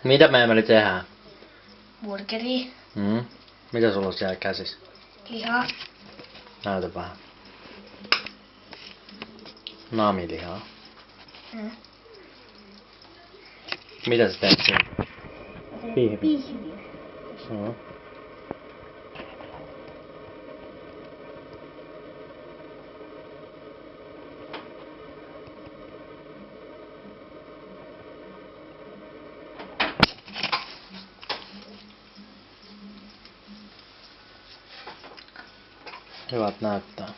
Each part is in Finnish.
Mitä me Eemeli tehdään? Burgeri, Mitä sulla on siellä käsissä? liha, Näytä vähän. Naamilihaa. Mitä sä teet siinä? Pihvi. Joo. Hyvät näyttää.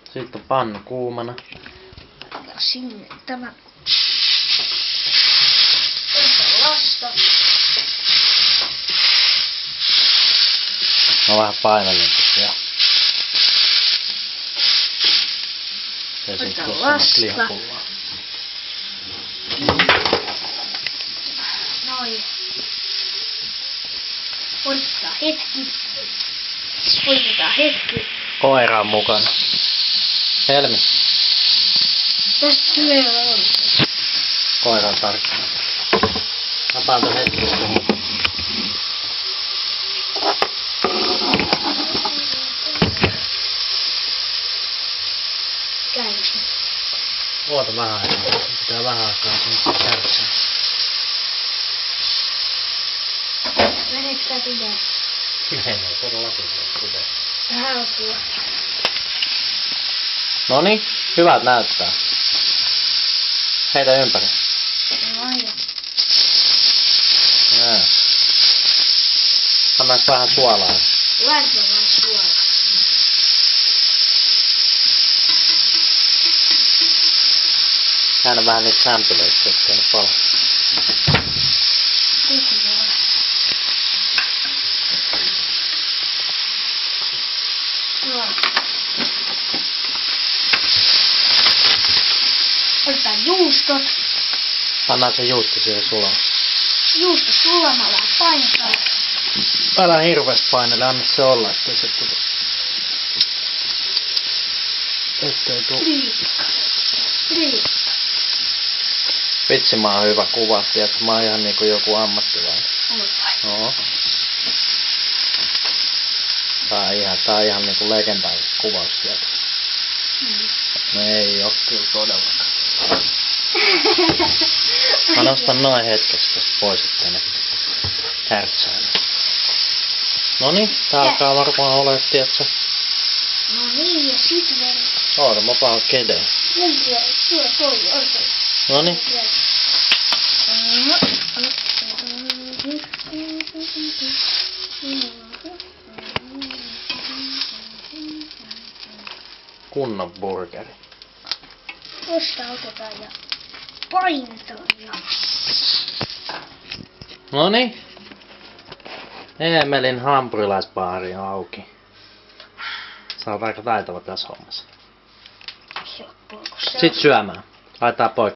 Sitten on pannu kuumana. ja sinne tämä lasta. Mä vähän painelin tässä. Otetaan lasta. Lihapulloa. Noin. Odotetaan hetki. Odotetaan hetki. Koira on mukana. Helmi. Tästä meillä on. Koira on tarkkana. Mä paan hetki tuohon. Käy. Oota vähän aikaa. Pitää vähän aikaa sen kärsiä. Meneekö tää pitää? Menee todellakin pitää. Vähän apua. Noniin, hyvät näyttää. Heitä ympäri. Noin. Näin. Annaanko vähän suolaa? Laita vaan suolaa. Käännä vähän niitä sämpylöitä, ettei ne pala. Kukuvuoro. Noin. Otetaan juustot. Pannaan se juusto siihen sulaan. Juusto sulamalla painetaan. Älä hirveästi painele, anna se olla, ettei se tule. Ettei tuu. Riikka. Vitsi, mä oon hyvä kuva, tiedätkö? Mä oon ihan niinku joku ammattilainen. Joo. Tää on ihan niinku legendaarinen kuvaus, tiedätkö? No ei oo kyllä todellakaan. Mä nostan noin hetkessä tästä pois, ettei ne härtsäile. Noniin, tää alkaa varmaan ole, tiedätkö? No niin, ja sit vielä. Oota, mä paan kedeen. Tuo toi, oikein. Noniin. Kunnon burgeri. Tuosta otetaan ja painetaan ja... Noniin. Eemelin hampurilaisbaari on auki. Sä oot aika taitava tässä hommassa. Helppoa, kun se Sitten syömään. Laitetaan poikki.